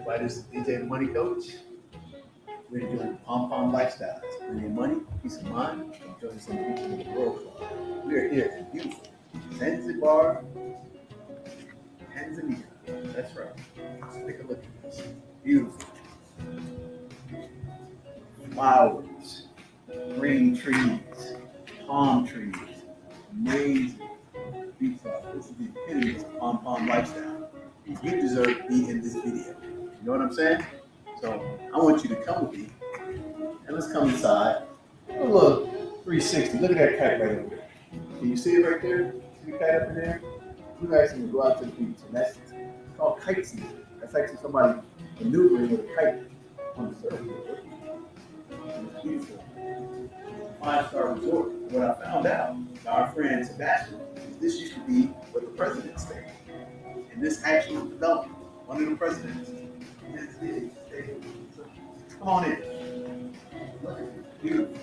Everybody, this is DJ the Money Coach. We're doing Pom Pom Lifestyle. It's plenty of money, peace of mind, and join some people in the World Club. We are here in beautiful Zanzibar, Tanzania. That's right. Take a look at this. Beautiful. Flowers, green trees, palm trees, amazing. Beautiful. This is the epitome of Pom Pom Lifestyle. You deserve to be in this video. You know what I'm saying? So I want you to come with me and let's come inside. A little 360. Look at that kite right over there. Can you see it right there? See the kite up in there? You guys can go out to the beach, and that's called kite season. That's actually somebody maneuvering with a kite on the surfboard. It's beautiful. 5-star resort. What I found out by our friend Sebastian is this used to be where the president stayed. And this actually was developed. One of the presidents. Come on in. Look at this. Beautiful.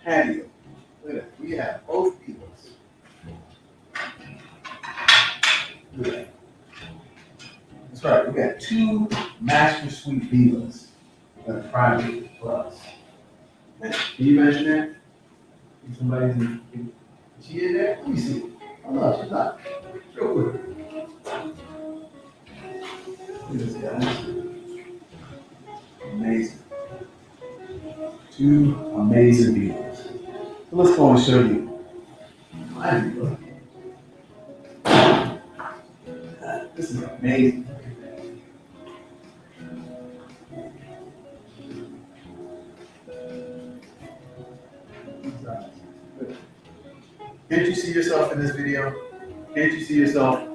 Patio. Look at that. We have both villas. Look at that. That's right. We got 2 master suite villas that are private for us. Can you imagine that? If somebody's in, is she in there? Let me see. Oh no, she's not. Real quick. Look at this, guys. Amazing. 2 amazing villas. So let's go and show you my villa. This is amazing. Can't you see yourself in this video? Can't you see yourself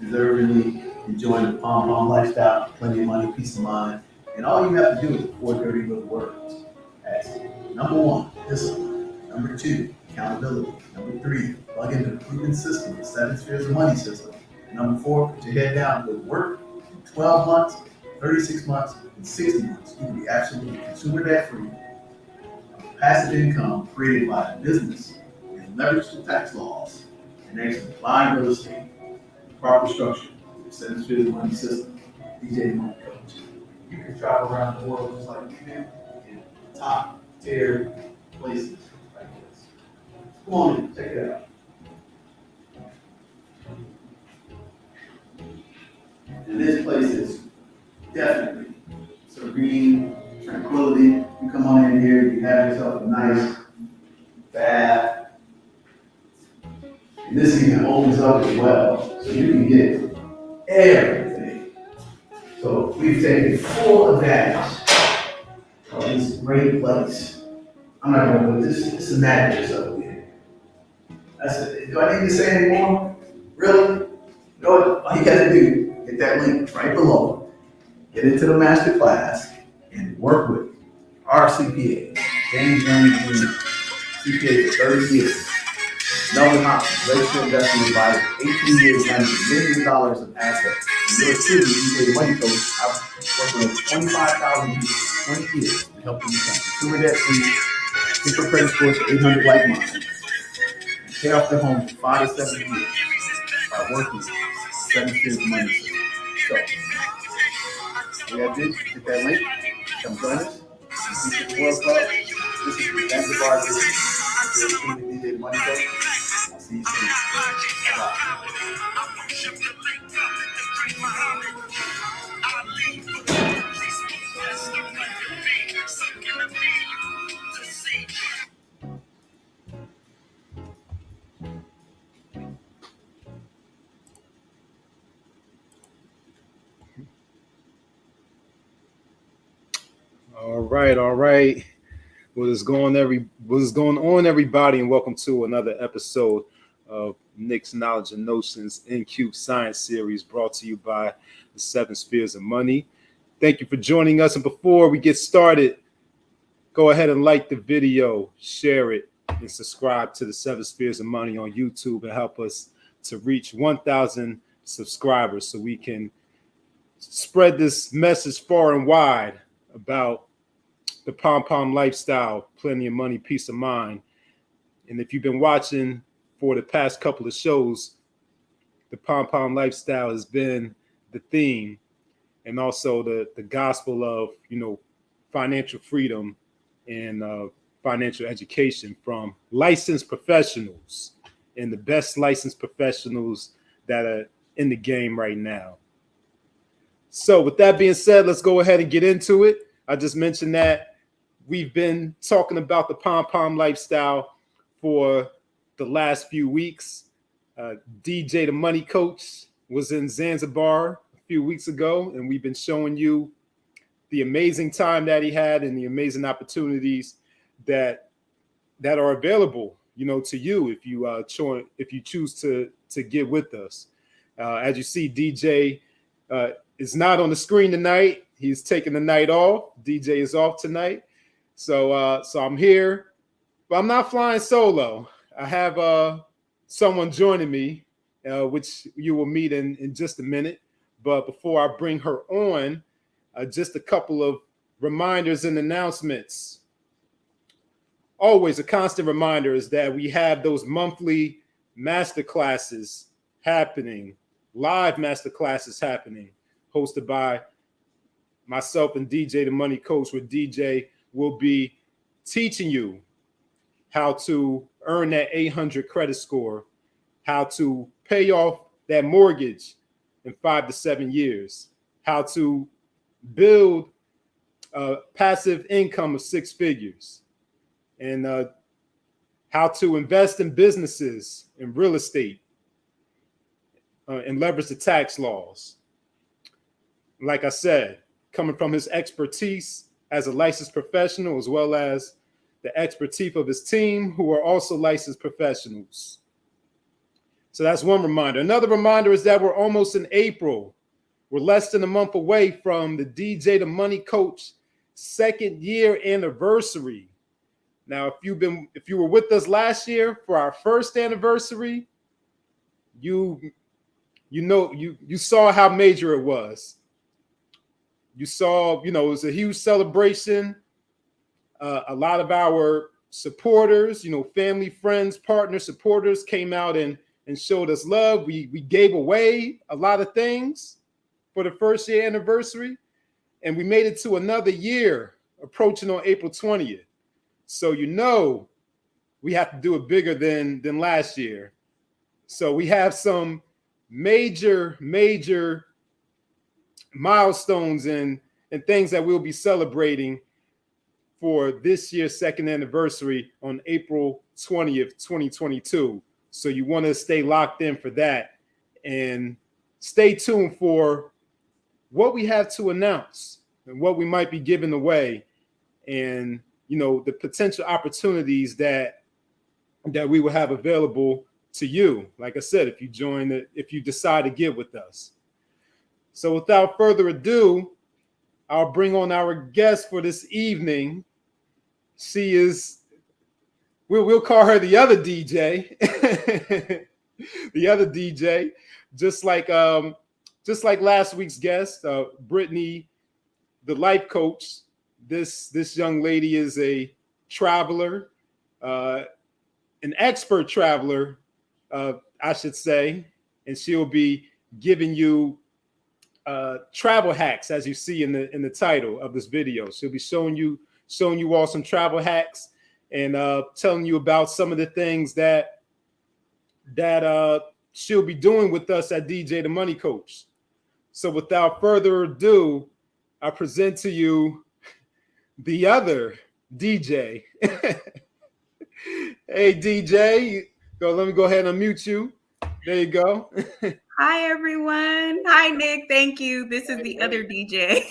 deservingly enjoying the Pom Pom lifestyle, plenty of money, peace of mind? And all you have to do is 4 dirty little words. That's number 1, discipline. Number 2, accountability. Number 3, plug into the proven system, the 7 spheres of money system. And number 4, put your head down with work. In 12 months, 36 months, and 60 months, you can be absolutely consumer debt free. Passive income created by a business and leverage the tax laws and actually buying real estate, proper structure, the 7 spheres of money system. DJ the Money Coach. You can travel around the world just like we do in top tier places like this. Come on in, check it out. And this place is definitely serene, tranquility. You come on in here, you have yourself a nice bath. And this even opens up as well, so you can get everything. So we've taken full advantage of this great place. I'm not going to put this is madness over here. Do I need to say anymore? Really? You know what? All you got to do, hit that link right below, get into the master class, and work with our CPA, James Williams, CPA for 30 years. Melvin Hopkins, registered investment advisor, 18 years managing millions of dollars of assets. And yours truly, DJ the Money Coach, I've worked with over 25,000 people for 20 years to help them become consumer debt free, get their credit scores to 800 like mine, and pay off their homes in 5 to 7 years by working 7 spheres of money system. So, all you gotta do, hit that link, come join us. This is the World Club. This is the Zanzibar business. You're the DJ the Money Coach. I'll see you soon. Bye. All right. What is going on, everybody, and welcome to another episode of Nick's Knowledge and Notions in Cube Science Series, brought to you by the 7 Spheres of Money. Thank you for joining us. And before we get started, go ahead and like the video, share it, and subscribe to the 7 Spheres of Money on YouTube and help us to reach 1,000 subscribers so we can spread this message far and wide about the Pom Pom lifestyle, plenty of money, peace of mind. And if you've been watching for the past couple of shows, the Pom Pom lifestyle has been the theme. and also the gospel of, financial freedom and financial education from licensed professionals and the best licensed professionals that are in the game right now. So with that being said, let's go ahead and get into it. I just mentioned that we've been talking about the Pom Pom Lifestyle for the last few weeks. DJ, the money coach, was in Zanzibar a few weeks ago, and we've been showing you the amazing time that he had and the amazing opportunities that are available, to you if you choose to get with us. As you see, DJ is not on the screen tonight. He's taking the night off. DJ is off tonight, so I'm here, but I'm not flying solo. I have someone joining me, which you will meet in just a minute. But before I bring her on, just a couple of reminders and announcements. Always a constant reminder is that we have those monthly masterclasses happening, live masterclasses happening, hosted by myself and DJ, the money coach, where DJ will be teaching you how to earn that 800 credit score, how to pay off that mortgage in 5 to 7 years, how to build passive income of 6 figures, and how to invest in businesses and real estate and leverage the tax laws. Like I said, coming from his expertise as a licensed professional, as well as the expertise of his team, who are also licensed professionals. So that's one reminder. Another reminder is that we're almost in April. We're less than a month away from the DJ, the money coach, 2nd year anniversary. Now, if you were with us last year for our 1st anniversary, you saw how major it was. You saw, it was a huge celebration. A lot of our supporters, family, friends, partners, supporters came out and showed us love. We gave away a lot of things for the 1st year anniversary, and we made it to another year approaching on April 20th. So we have to do it bigger than last year. So we have some major milestones and things that we'll be celebrating for this year's 2nd anniversary on April 20th, 2022. So you want to stay locked in for that and stay tuned for what we have to announce and what we might be giving away, and the potential opportunities that we will have available to you. Like I said, if you decide to get with us. So without further ado, I'll bring on our guest for this evening. She is, we'll call her the other DJ. The other DJ, just like last week's guest, Brittany, the life coach. This young lady is a traveler, an expert traveler, I should say, and she'll be giving you travel hacks, as you see in the title of this video. She'll be showing you all some travel hacks and telling you about some of the things that she'll be doing with us at DJ the Money Coach. So without further ado, I present to you the other DJ. Hey DJ, let me go ahead and unmute you. There you go. Hi everyone. Hi Nick. Thank you. This is the other DJ.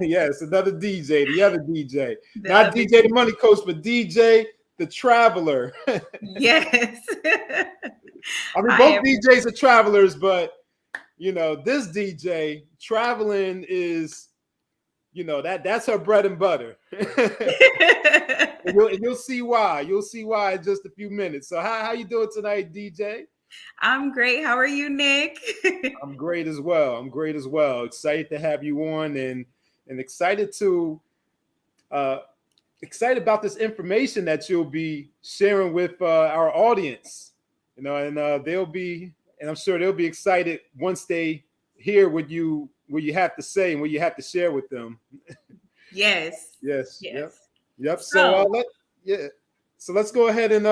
Yes, another DJ, the other DJ. Not DJ the Money Coach, but DJ the Traveler. Yes. I mean, both DJs are travelers, but this DJ traveling is, that's her bread and butter. and you'll see why. You'll see why in just a few minutes. So how you doing tonight, DJ? I'm great. How are you, Nick? I'm great as well. Excited to have you on and excited about this information that you'll be sharing with our audience. And I'm sure they'll be excited once they hear what you you have to say and what you have to share with them. Yes. Yes. Yes. Yep. So, So let's go ahead and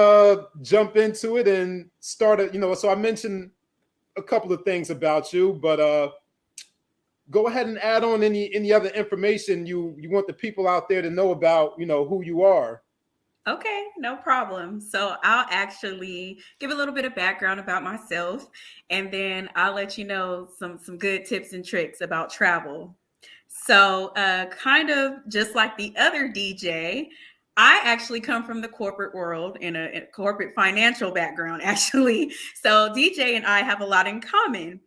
jump into it and start it. So I mentioned a couple of things about you, but go ahead and add on any other information you want the people out there to know about, who you are. okay, no problem. So I'll actually give a little bit of background about myself, and then I'll let you know some good tips and tricks about travel. So, kind of just like the other DJ, I actually come from the corporate world in a corporate financial background, actually. So, DJ and I have a lot in common.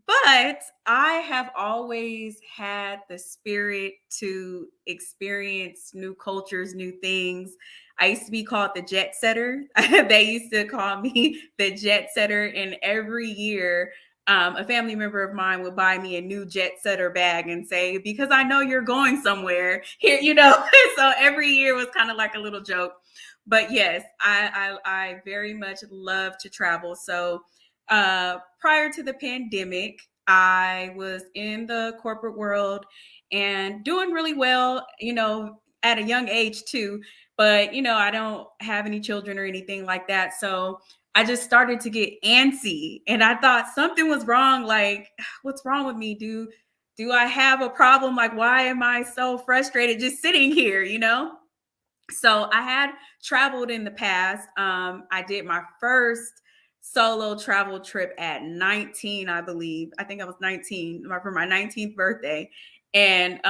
But I have always had the spirit to experience new cultures, new things. I used to be called the jet setter. They used to call me the jet setter. And every year, a family member of mine would buy me a new jet setter bag and say, because I know you're going somewhere here, So every year was kind of like a little joke. But yes, I very much love to travel. So prior to the pandemic, I was in the corporate world and doing really well, at a young age too. But, I don't have any children or anything like that. So I just started to get antsy and I thought something was wrong. Like, what's wrong with me? Do I have a problem? Like, why am I so frustrated just sitting here? So I had traveled in the past. I did my first solo travel trip at 19, I believe. I think I was 19 for my 19th birthday. And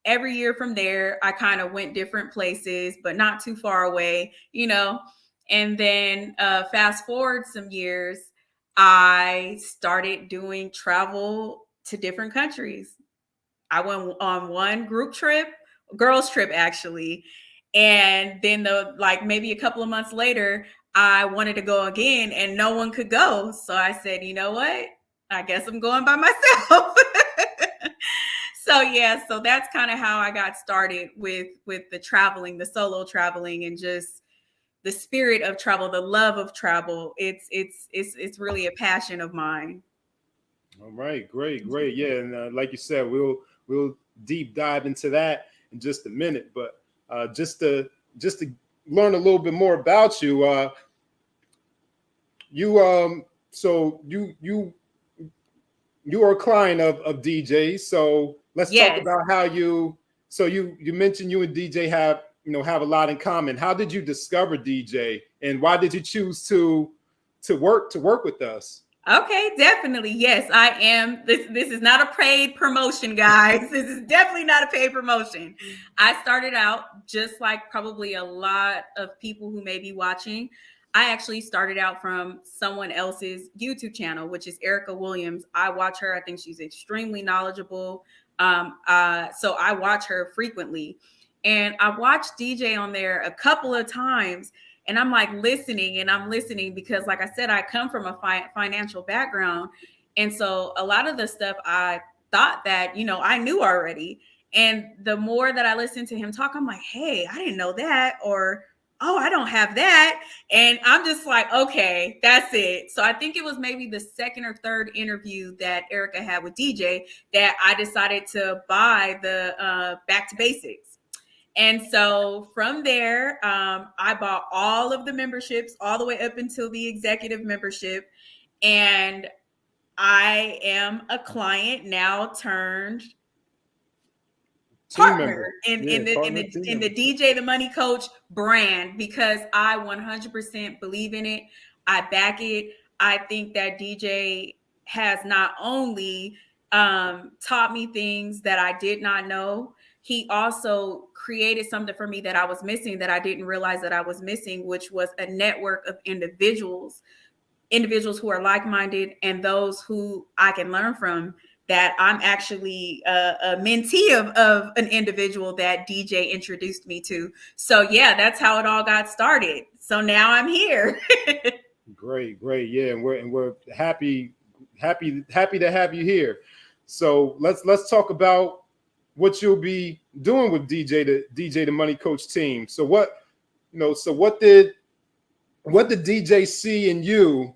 every year from there, I kind of went different places, but not too far away. And then fast forward some years, I started doing travel to different countries. I went on one group trip, girls trip actually. And then maybe a couple of months later, I wanted to go again and no one could go. So I said, you know what? I guess I'm going by myself. So yeah, so that's kind of how I got started with the traveling, the solo traveling, and just the spirit of travel, the love of travel. It's really a passion of mine. All right, great. Yeah, and like you said, we'll deep dive into that in just a minute. But just to learn a little bit more about you, so you are a client of DJ. So let's talk Yes. about how you. So you mentioned you and DJ have a lot in common. How did you discover DJ, and why did you choose to work with us? Okay, definitely. Yes, I am. This is not a paid promotion, guys. This is definitely not a paid promotion. I started out just like probably a lot of people who may be watching. I actually started out from someone else's YouTube channel, which is Ericka Williams. I watch her. I think she's extremely knowledgeable. So I watch her frequently. And I watched DJ on there a couple of times, and I'm like listening and I'm listening because, like I said, I come from a financial background. And so a lot of the stuff I thought that, I knew already. And the more that I listened to him talk, I'm like, hey, I didn't know that. Or, oh, I don't have that. And I'm just like, okay, that's it. So I think it was maybe the second or third interview that Ericka had with DJ that I decided to buy the Back to Basics. And so from there, I bought all of the memberships all the way up until the executive membership. And I am a client now turned Team partner member. in, Yeah, in the in partner, the team in the member. DJ the Money Coach brand, because I 100% believe in it. I back it. I think that DJ has not only taught me things that I did not know, he also created something for me that I was missing, that I didn't realize that I was missing, which was a network of individuals who are like-minded and those who I can learn from. That I'm actually a mentee of an individual that DJ introduced me to. So yeah, that's how it all got started. So now I'm here. Great. Yeah, and we're happy to have you here. So let's talk about what you'll be doing with DJ the Money Coach team. So what did DJ see in you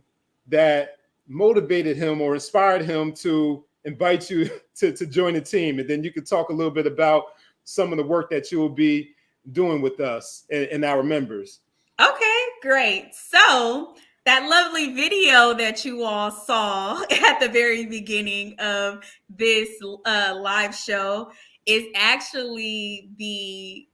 that motivated him or inspired him to invite you to join the team, and then you can talk a little bit about some of the work that you will be doing with us and our members. Okay, great. So that lovely video that you all saw at the very beginning of this live show is actually the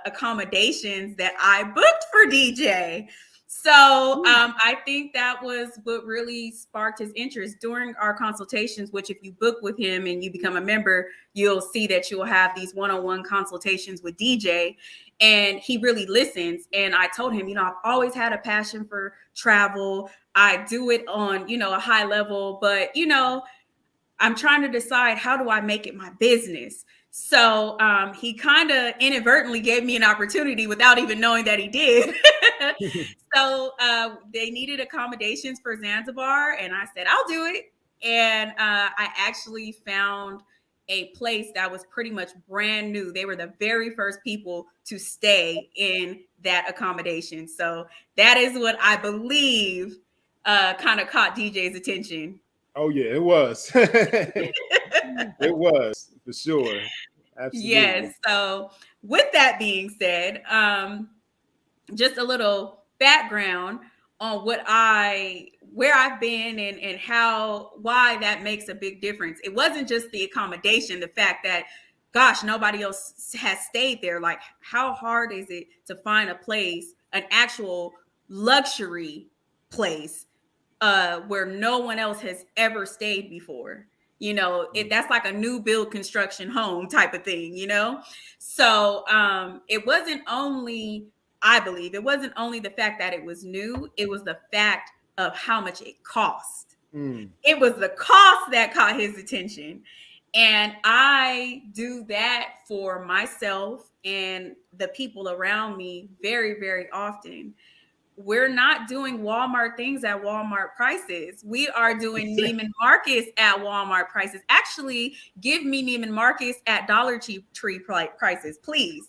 accommodations that I booked for DJ. So I think that was what really sparked his interest during our consultations, which if you book with him and you become a member, you'll see that you will have these one-on-one consultations with DJ. And he really listens. And I told him, I've always had a passion for travel. I do it on, a high level, but, I'm trying to decide, how do I make it my business? So he kind of inadvertently gave me an opportunity without even knowing that he did. So they needed accommodations for Zanzibar, and I said, I'll do it. And I actually found a place that was pretty much brand new. They were the very first people to stay in that accommodation. So that is what I believe kind of caught DJ's attention. Oh yeah, it was. It was for sure. Absolutely. Yes. So with that being said, just a little background on where I've been and why that makes a big difference. It wasn't just the accommodation, the fact that, gosh, nobody else has stayed there. Like, how hard is it to find a place, an actual luxury place, where no one else has ever stayed before? That's like a new build construction home type of thing, So it wasn't only, I believe, it wasn't only the fact that it was new, it was the fact of how much it cost. It was the cost that caught his attention. And I do that for myself and the people around me very, very often. We're not doing Walmart things at Walmart prices. We are doing Neiman Marcus at Walmart prices. Actually, give me Neiman Marcus at Dollar Tree prices, please.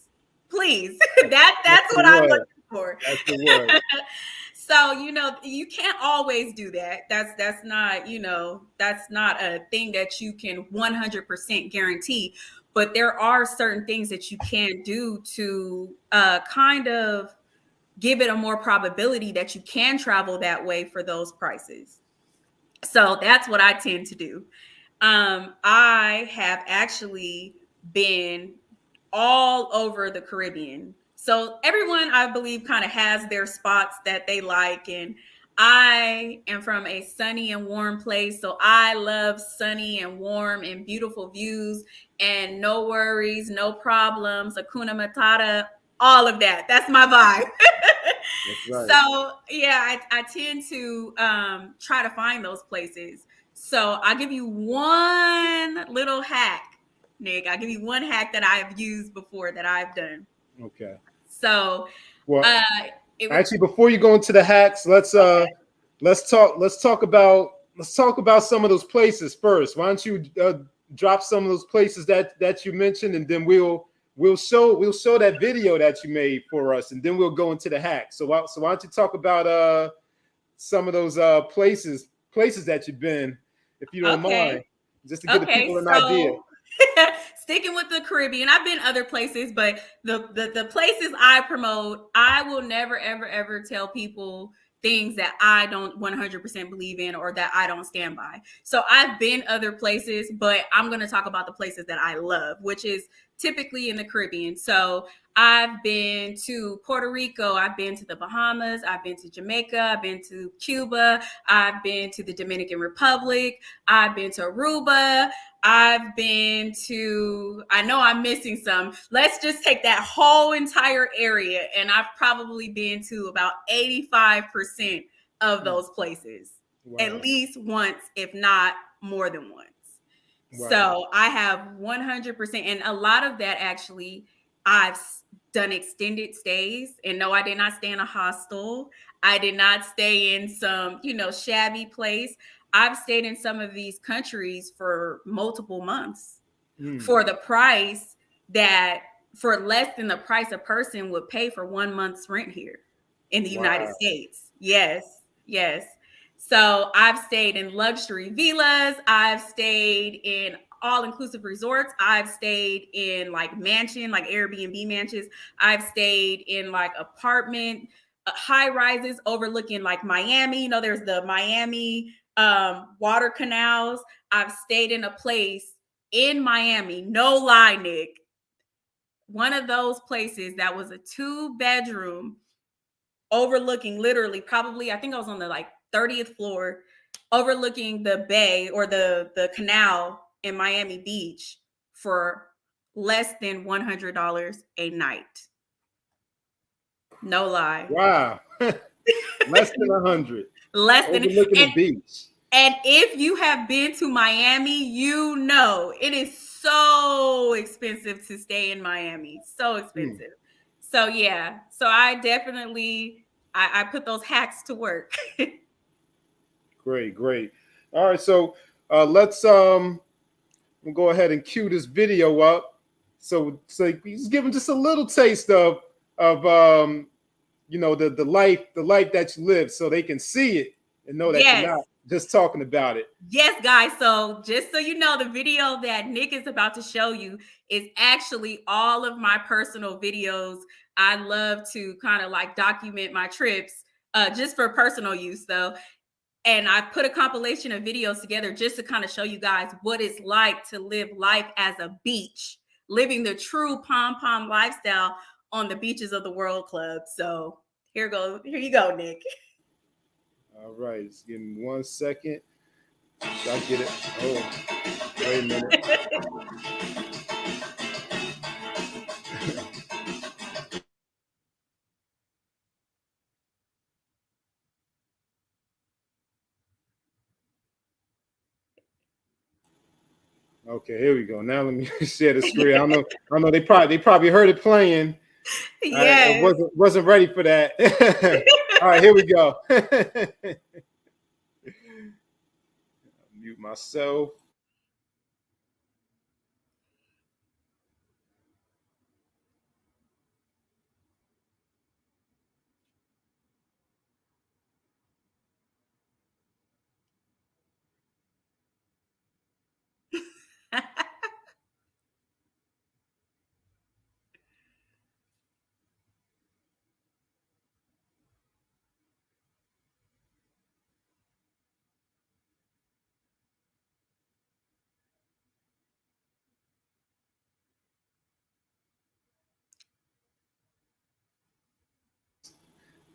That's what I'm looking for. That's the word. So, you can't always do that. That's not, that's not a thing that you can 100% guarantee. But there are certain things that you can do to kind of give it a more probability that you can travel that way for those prices. So that's what I tend to do. I have actually been all over the Caribbean. So everyone, I believe, kind of has their spots that they like. And I am from a sunny and warm place. So I love sunny and warm and beautiful views and no worries, no problems, Hakuna Matata, all of that. That's my vibe. Right. So yeah, I tend to try to find those places. So I'll give you one little hack, Nick. I'll give you one hack that I've used before that I've done. Okay. So actually, before you go into the hacks, let's talk about some of those places first. Why don't you drop some of those places that you mentioned, and then we'll show that video that you made for us, and then we'll go into the hacks. So why don't you talk about some of those places that you've been, if you don't mind, just to give the people an idea. Sticking with the Caribbean, I've been other places, but the places I promote, I will never, ever, ever tell people things that I don't 100% believe in or that I don't stand by. So I've been other places, but I'm going to talk about the places that I love, which is typically in the Caribbean. So I've been to Puerto Rico, I've been to the Bahamas, I've been to Jamaica, I've been to Cuba, I've been to the Dominican Republic, I've been to Aruba, I've been to, I know I'm missing some. Let's just take that whole entire area, and I've probably been to about 85% of those places, at least once, if not more than once. Wow. So I have 100%, and a lot of that actually, I've done extended stays. And no, I did not stay in a hostel. I did not stay in some, shabby place. I've stayed in some of these countries for multiple months for the price for less than the price a person would pay for 1 month's rent here in the United States. Yes. So I've stayed in luxury villas. I've stayed in all-inclusive resorts. I've stayed in like mansion, like Airbnb mansions. I've stayed in like apartment high rises overlooking like Miami. You know, there's the Miami water canals. I've stayed in a place in Miami. No lie, Nick. One of those places that was a 2-bedroom overlooking literally probably, I think I was on the like 30th floor, overlooking the bay or the canal in Miami Beach for less than $100 a night. No lie. Wow. Less than 100. Less than, Overlooking the beach. and if you have been to Miami, you know it is so expensive to stay in Miami. So expensive. So yeah. So I definitely I put those hacks to work. Great. All right, so let's we'll go ahead and cue this video up. So he's giving just a little taste of you know, the life that you live, so they can see it and know that Yes. you're not just talking about it. Yes, guys. So just so you know, the video that Nick is about to show you is actually all of my personal videos. I love to kind of like document my trips just for personal use though. And I put a compilation of videos together just to kind of show you guys what it's like to live life as a beach, living the true Pom Pom lifestyle on the beaches of the World Club. So here you go, Nick. All right, just give me 1 second. I get it. Oh, wait a minute. Okay, here we go. Now let me share the screen. I know they probably heard it playing. Yes. I wasn't ready for that. All right, here we go. Mute myself.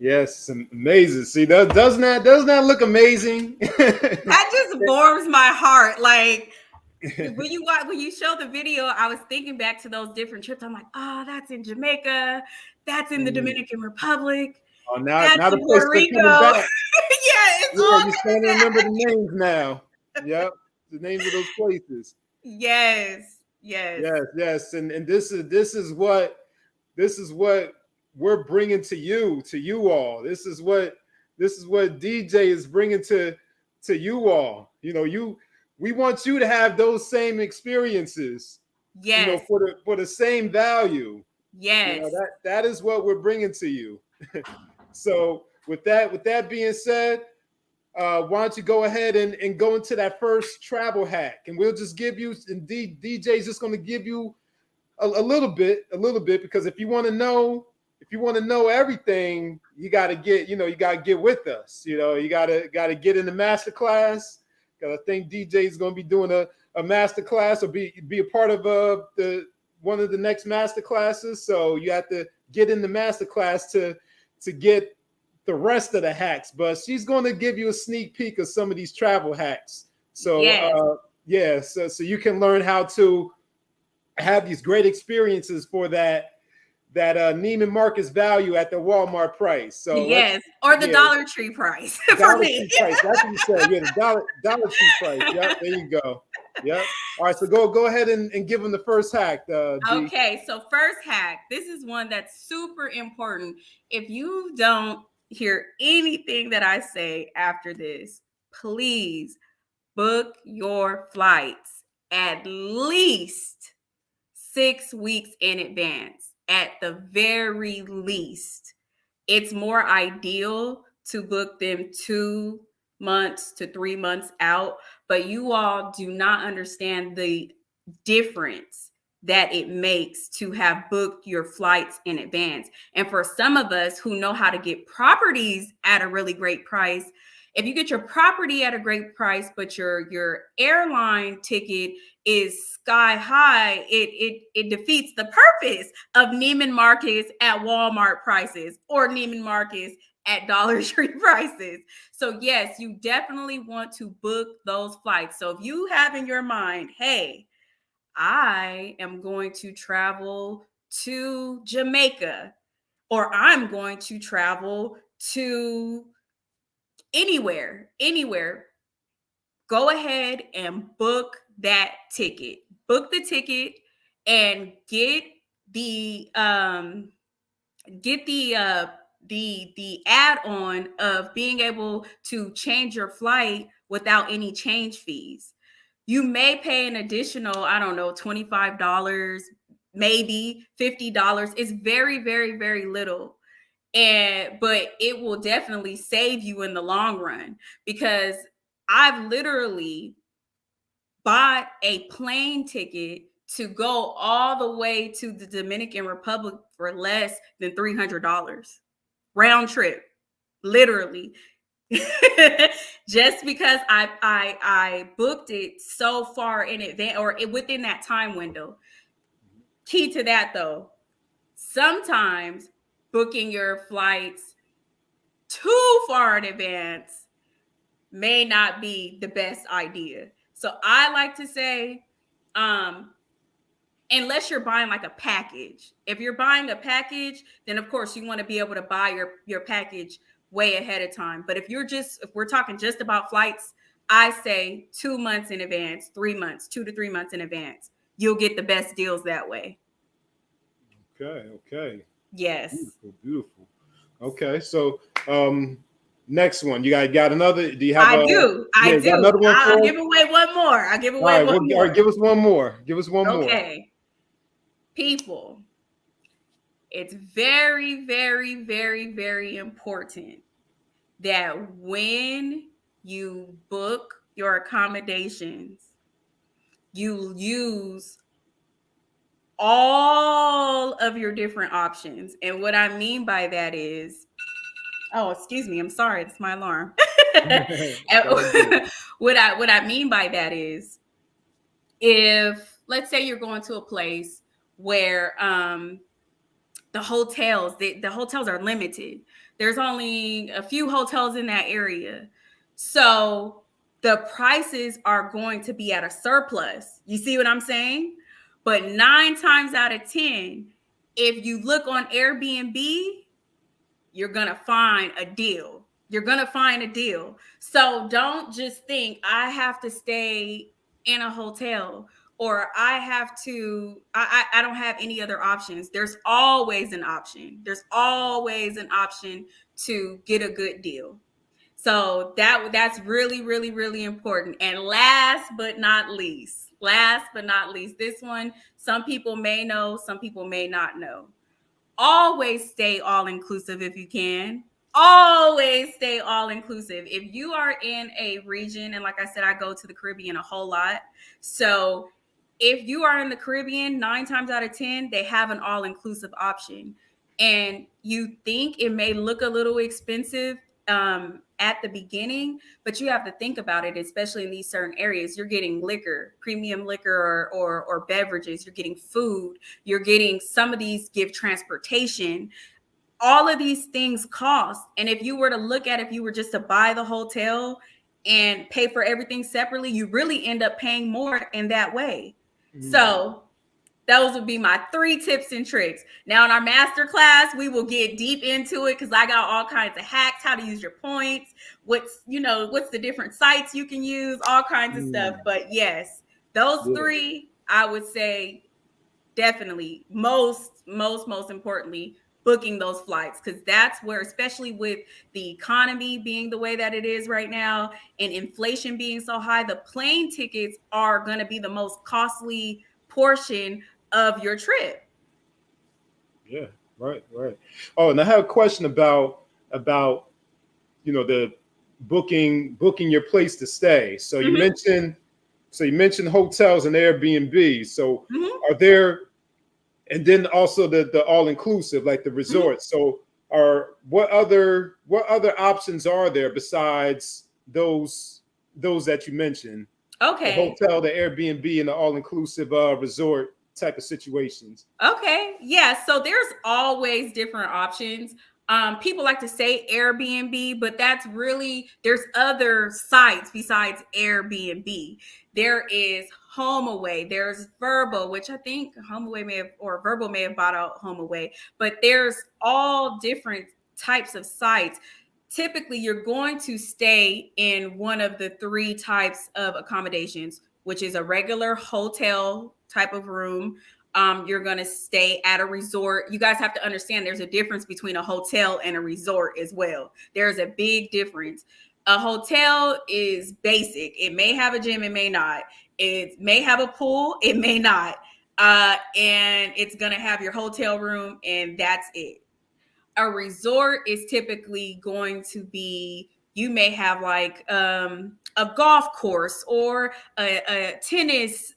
Yes, amazing. See, doesn't that look amazing? That just warms my heart. Like when you show the video, I was thinking back to those different trips. I'm like, oh, that's in Jamaica, that's in the Dominican Republic, Oh, now that's the in place Puerto they're Rico. coming back. Yeah, it's Yeah, all you're starting to remember the names now. Yep, the names of those places. yes. Yes, and this is what we're bringing to you all. This is what DJ is bringing to you all. You know, we want you to have those same experiences. Yes. You know, for the same value. Yes. You know, that is what we're bringing to you. So with that being said, why don't you go ahead and go into that first travel hack, and we'll just give you, and DJ's just going to give you a little bit, because if you want to know everything, you got to get with us. You know, you got to get in the master class, because I think DJ is going to be doing a master class, or be a part of one of the next master classes. So you have to get in the master class to get the rest of the hacks, but she's going to give you a sneak peek of some of these travel hacks. So yes. So you can learn how to have these great experiences for that Neiman Marcus value at the Walmart price. So yes, or the Dollar Tree price for me. Tree price. That's what you said. Yeah, the Dollar Tree price. Yep, there you go. Yep. All right, so go ahead and give them the first hack. Okay, so first hack. This is one that's super important. If you don't hear anything that I say after this, please book your flights at least 6 weeks in advance. At the very least, it's more ideal to book them 2 months to 3 months out, but you all do not understand the difference that it makes to have booked your flights in advance. And for some of us who know how to get properties at a really great price, if you get your property at a great price, but your airline ticket is sky high, it defeats the purpose of Neiman Marcus at Walmart prices or Neiman Marcus at Dollar Tree prices. So yes, you definitely want to book those flights. So if you have in your mind, hey, I am going to travel to Jamaica, or I'm going to travel to anywhere, go ahead and book that ticket. Book the ticket and get the add-on of being able to change your flight without any change fees. You may pay an additional, I don't know, $25, maybe $50. It's very, very, very little. But it will definitely save you in the long run, because I've literally bought a plane ticket to go all the way to the Dominican Republic for less than $300 round trip, literally. Just because I booked it so far in advance, or within that time window. Key to that though, sometimes booking your flights too far in advance may not be the best idea. So I like to say, unless you're buying like a package. If you're buying a package, then of course you want to be able to buy your package way ahead of time. But if we're talking just about flights, I say 2 months in advance, 3 months, 2 to 3 months in advance. You'll get the best deals that way. Okay. Yes. Beautiful. Okay, so next one. You got another? Do you have? I do. Got another one? I'll give away one more. All right, give us one more. Okay. People, it's very, very, very, very important that when you book your accommodations, you use all of your different options. And what I mean by that is, oh, excuse me, I'm sorry, it's my alarm. What I mean by that is, if let's say you're going to a place where the hotels are limited. There's only a few hotels in that area. So the prices are going to be at a surplus. You see what I'm saying? But 9 times out of 10, if you look on Airbnb, you're going to find a deal. So don't just think I have to stay in a hotel, or I don't have any other options. There's always an option. To get a good deal. So that's really, really, really important. And last but not least, this one, some people may know, some people may not know. Always stay all inclusive if you can. Always stay all inclusive. If you are in a region, and like I said, I go to the Caribbean a whole lot. So if you are in the Caribbean, 9 times out of 10, they have an all inclusive option. And you think it may look a little expensive at the beginning, but you have to think about it, especially in these certain areas. You're getting liquor, premium liquor, or beverages. You're getting food. You're getting, some of these give transportation. All of these things cost. And if you were just to buy the hotel and pay for everything separately, you really end up paying more in that way. Mm-hmm. So those would be my 3 tips and tricks. Now in our master class, we will get deep into it, because I got all kinds of hacks, how to use your points, what's the different sites you can use, all kinds of stuff. But yes, those 3, I would say definitely most importantly, booking those flights, because that's where, especially with the economy being the way that it is right now and inflation being so high, the plane tickets are going to be the most costly portion of your trip. Yeah, right. Oh, and I have a question about the booking your place to stay. So you Mhm. mentioned hotels and Airbnb. So Mhm. are there, and then also the all inclusive, like the Mhm. resort. So what other options are there besides those that you mentioned? The Okay. hotel, the Airbnb, and the all inclusive resort type of situations. Okay. Yeah. So there's always different options. People like to say Airbnb, but that's really, there's other sites besides Airbnb. There is HomeAway. There's Verbo, which I think HomeAway may have, or Verbo may have bought out HomeAway, but there's all different types of sites. Typically, you're going to stay in one of the three types of accommodations, which is a regular hotel type of room. You're going to stay at a resort. You guys have to understand there's a difference between a hotel and a resort as well. There's a big difference. A hotel is basic. It may have a gym, it may not. It may have a pool, it may not. And it's going to have your hotel room, and that's it. A resort is typically going to be, you may have like a golf course or a tennis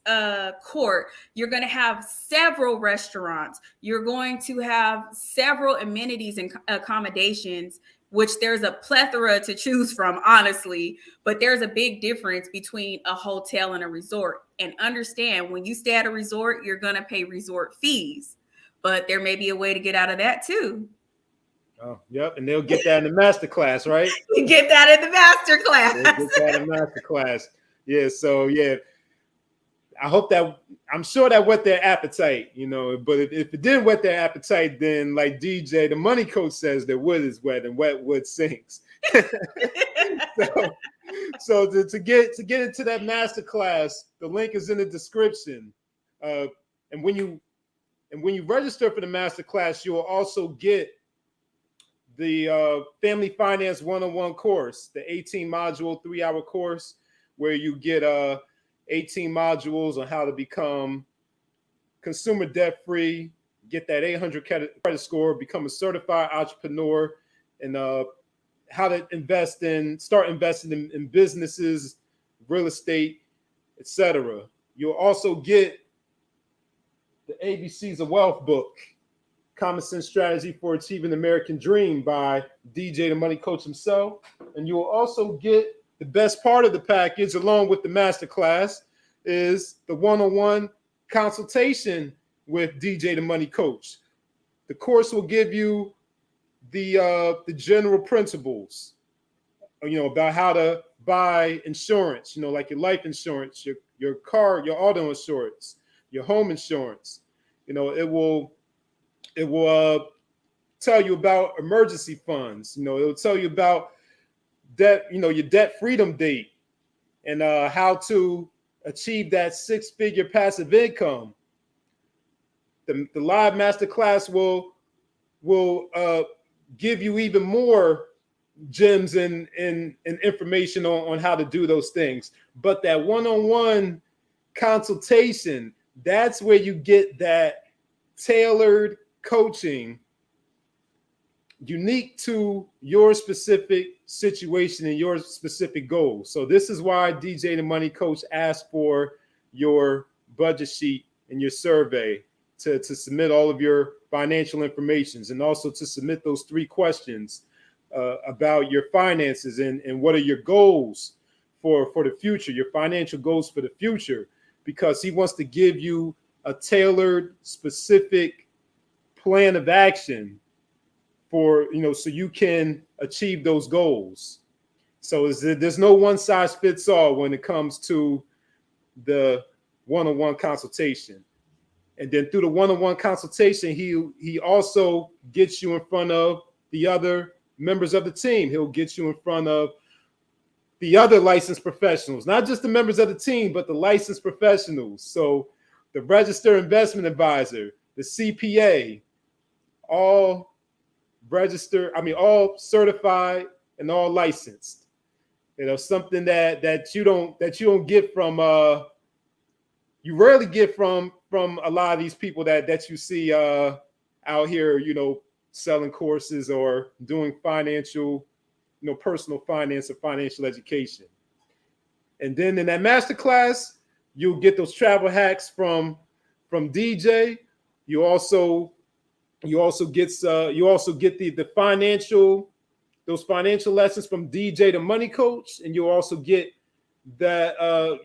court. You're going to have several restaurants. You're going to have several amenities and accommodations, which there's a plethora to choose from, honestly. But there's a big difference between a hotel and a resort. And understand, when you stay at a resort, you're going to pay resort fees. But there may be a way to get out of that too. Oh, yep, and they'll get that in the master class, right? You get that in the master They'll class. get that in master class. Yeah, so yeah, I hope that, I'm sure that whet their appetite, But if it didn't whet their appetite, then like DJ, the money coach says, that wood is wet and wet wood sinks. so, to get into that master class, the link is in the description. And when you register for the master class, you will also get the Family Finance 101 course, the 18 module 3-hour course, where you get 18 modules on how to become consumer debt free, get that 800 credit score, become a certified entrepreneur, and how to start investing in businesses, real estate, etc. You'll also get the ABCs of Wealth book, Common Sense Strategy for Achieving the American Dream by DJ, the money coach himself. And you will also get the best part of the package, along with the masterclass, is the one-on-one consultation with DJ, the money coach. The course will give you the general principles, about how to buy insurance, like your life insurance, your car, your auto insurance, your home insurance. It will tell you about emergency funds. It'll tell you about debt, your debt freedom date, and how to achieve that 6-figure passive income. The live masterclass will give you even more gems and information on how to do those things. But that one-on-one consultation, that's where you get that tailored coaching unique to your specific situation and your specific goals. So this is why DJ, the money coach, asked for your budget sheet and your survey to submit all of your financial information, and also to submit those 3 questions about your finances and what are your goals for the future, your financial goals for the future, because he wants to give you a tailored, specific plan of action for, so you can achieve those goals. So there's no one size fits all when it comes to the one-on-one consultation. And then through the one-on-one consultation, he also gets you in front of the other members of the team. He'll get you in front of the other licensed professionals, not just the members of the team, but the licensed professionals. So the registered investment advisor, the CPA, all all certified and all licensed. Something that you don't get from you rarely get from a lot of these people that you see out here, selling courses or doing financial, personal finance or financial education. And then in that masterclass, you'll get those travel hacks from DJ. You also get the financial those financial lessons from DJ the money coach, and you also get a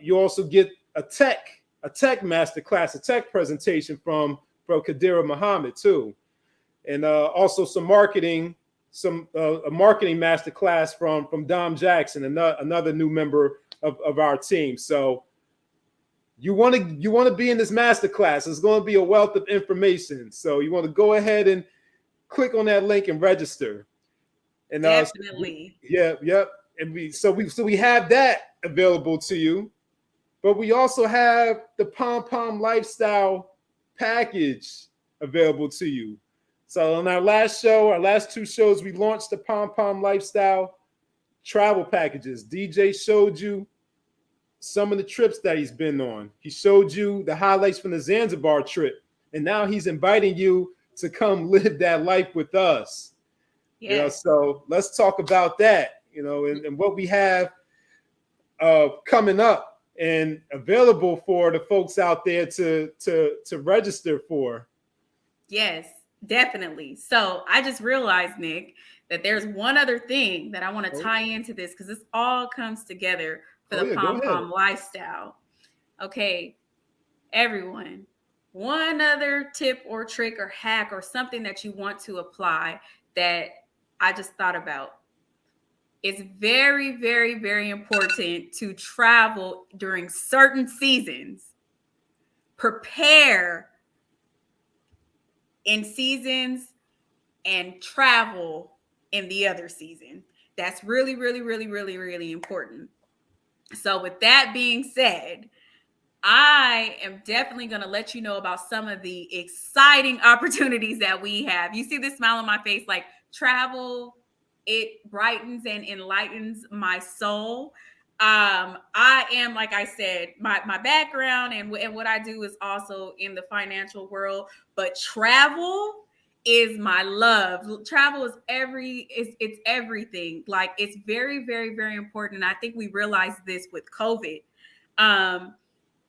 tech masterclass, a tech presentation from Kadira Muhammad too, and also some marketing, a marketing masterclass from Dom Jackson, another new member of our team. So you want to be in this masterclass. It's going to be a wealth of information. So you want to go ahead and click on that link and register. And definitely, yep. And we have that available to you, but we also have the Pom Pom Lifestyle package available to you. So on our last two shows, we launched the Pom Pom Lifestyle travel packages. DJ showed you some of the trips that he's been on. He showed you the highlights from the Zanzibar trip, and now he's inviting you to come live that life with us. yes. So let's talk about that, and what we have coming up and available for the folks out there to register for. Yes, definitely. So I just realized, Nick, that there's one other thing that I want to tie into this, because this all comes together for the Pom Pom Lifestyle. Okay, everyone, one other tip or trick or hack or something that you want to apply that I just thought about. It's very, very, very important to travel during certain seasons. Prepare in seasons and travel in the other season. That's really, really, really, really, really important. So with that being said, I am definitely going to let you know about some of the exciting opportunities that we have. You see this smile on my face, like travel, it brightens and enlightens my soul. I am, like I said, my background and what I do is also in the financial world, but travel is my love. Travel is it's everything. Like, it's very, very, very important. And I think we realized this with COVID.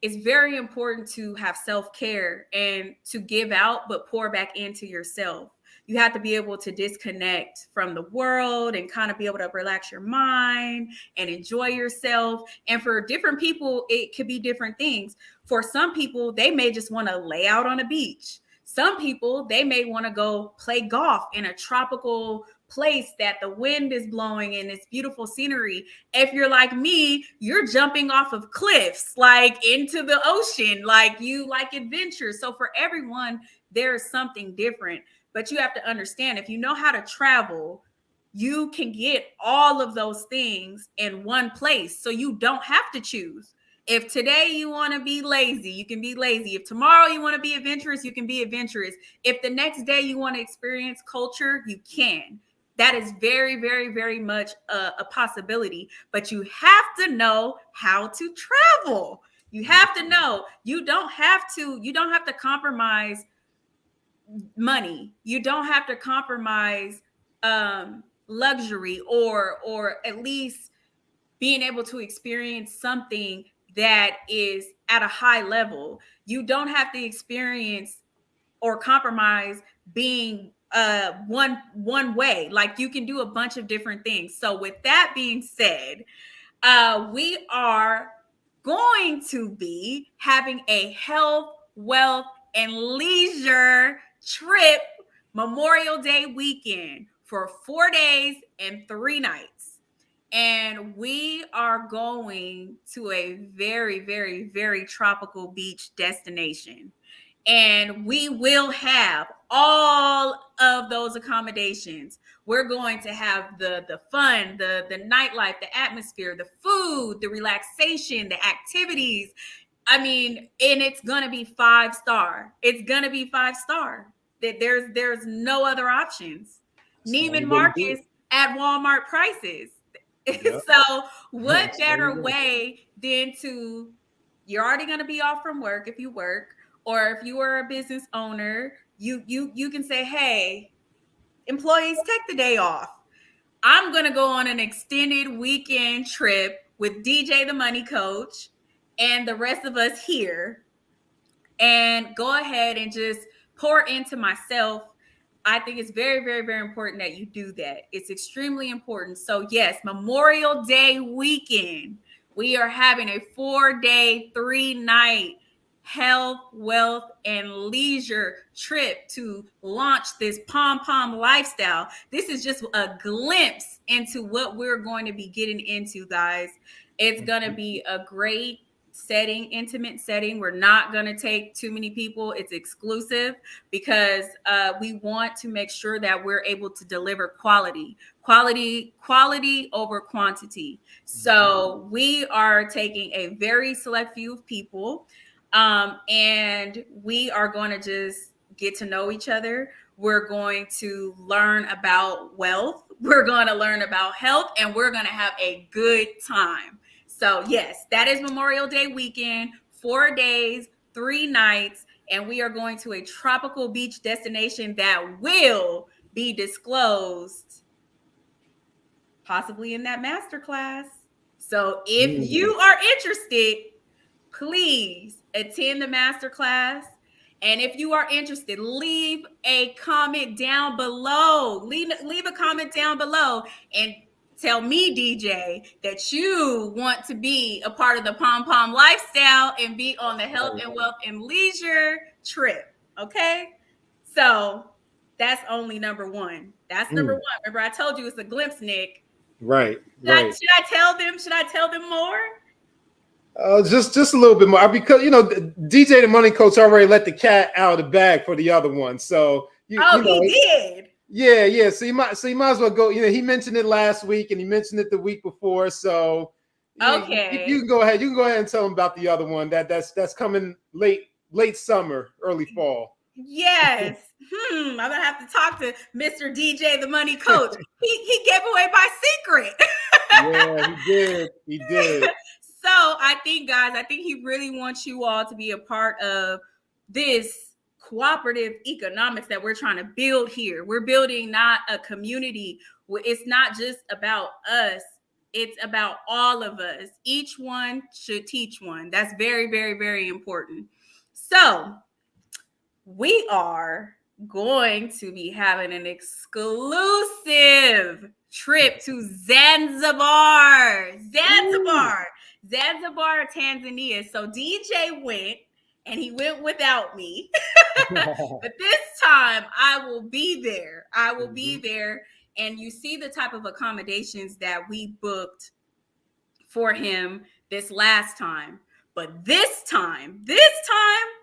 It's very important to have self-care and to give out, but pour back into yourself. You have to be able to disconnect from the world and kind of be able to relax your mind and enjoy yourself. And for different people, it could be different things. For some people, they may just want to lay out on a beach. Some people, they may want to go play golf in a tropical place that the wind is blowing and it's beautiful scenery. If you're like me, you're jumping off of cliffs, like into the ocean, like you like adventure. So for everyone, there's something different. But you have to understand, if you know how to travel, you can get all of those things in one place. So you don't have to choose. If today you want to be lazy, you can be lazy. If tomorrow you want to be adventurous, you can be adventurous. If the next day you want to experience culture, you can. That is very, very, very much a possibility. But you have to know how to travel. You have to know. You don't have to compromise money. You don't have to compromise luxury or at least being able to experience something that is at a high level. You don't have to experience or compromise being one way. Like, you can do a bunch of different things. So with that being said, we are going to be having a health, wealth, and leisure trip Memorial Day weekend for 4 days and 3 nights. And we are going to a very, very, very tropical beach destination. And we will have all of those accommodations. We're going to have the fun, the nightlife, the atmosphere, the food, the relaxation, the activities. I mean, and it's going to be 5-star. It's going to be 5-star. There's no other options. Neiman Marcus at Walmart prices. Yep. So what better way than to, you're already going to be off from work if you work, or if you are a business owner, you can say, hey, employees, take the day off. I'm going to go on an extended weekend trip with DJ the Money Coach and the rest of us here and go ahead and just pour into myself. I think it's very, very, very important that you do that. It's extremely important. So, yes, Memorial Day weekend, we are having a 4-day, 3-night health, wealth, and leisure trip to launch this Pom Pom Lifestyle. This is just a glimpse into what we're going to be getting into, guys. It's going to be a great setting, intimate setting. We're not going to take too many people. It's exclusive because we want to make sure that we're able to deliver quality over quantity. So we are taking a very select few of people, and we are going to just get to know each other. We're going to learn about wealth. We're going to learn about health, and we're going to have a good time. So yes, that is Memorial Day weekend, 4 days, 3 nights, and we are going to a tropical beach destination that will be disclosed possibly in that masterclass. So if you are interested, please attend the masterclass. And if you are interested, leave a comment down below. Leave a comment down below and tell me, DJ, that you want to be a part of the Pom Pom Lifestyle and be on the health and wealth and leisure trip. Okay? So that's only number one. That's number one. Remember, I told you it's a glimpse, Nick. Right. Should I tell them? Should I tell them more? Just a little bit more, because DJ the Money Coach already let the cat out of the bag for the other one. So he did. Yeah. So you might as well go. He mentioned it last week and he mentioned it the week before. So okay, you can go ahead. You can go ahead and tell them about the other one that's coming late summer, early fall. Yes. I'm gonna have to talk to Mr. DJ the Money Coach. he gave away my secret. Yeah, he did. So I think he really wants you all to be a part of this cooperative economics that we're trying to build here. We're building not a community. It's not just about us. It's about all of us. Each one should teach one. That's very, very, very important. So we are going to be having an exclusive trip to Zanzibar, Tanzania. So DJ went and he went without me. But this time I will be there. And you see the type of accommodations that we booked for him this last time. But this time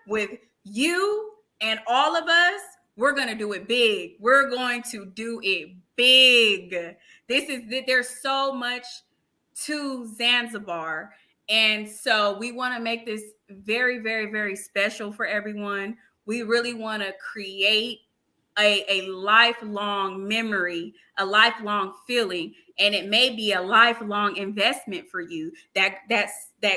with you and all of us, we're going to do it big. We're going to do it big. There's so much to Zanzibar. And so we want to make this very, very, very special for everyone. We really want to create a lifelong memory, a lifelong feeling, and it may be a lifelong investment for you that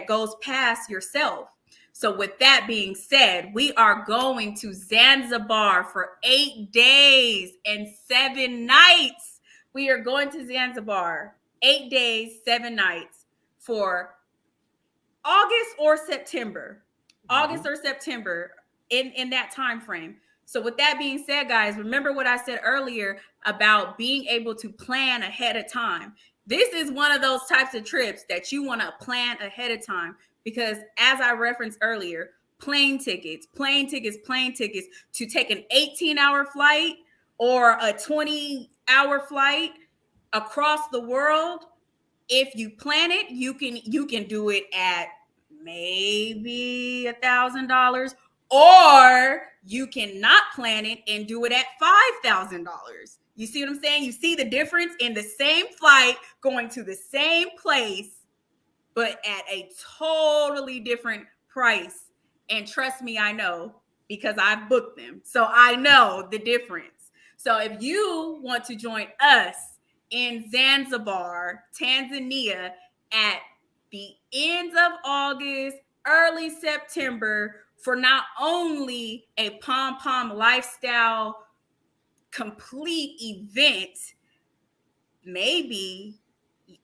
goes past yourself. So with that being said, we are going to Zanzibar for 8 days and 7 nights. We are going to Zanzibar 8 days, 7 nights for August or September. In that time frame. So with that being said, guys, remember what I said earlier about being able to plan ahead of time. This is one of those types of trips that you want to plan ahead of time because, as I referenced earlier, plane tickets to take an 18-hour flight or a 20-hour flight across the world. If you plan it, you can do it at maybe $1,000, or you cannot plan it and do it at $5,000. You see what I'm saying? You see the difference in the same flight going to the same place, but at a totally different price. And trust me, I know, because I've booked them. So I know the difference. So if you want to join us in Zanzibar, Tanzania at the end of August, early September for not only a Pom Pom Lifestyle complete event, maybe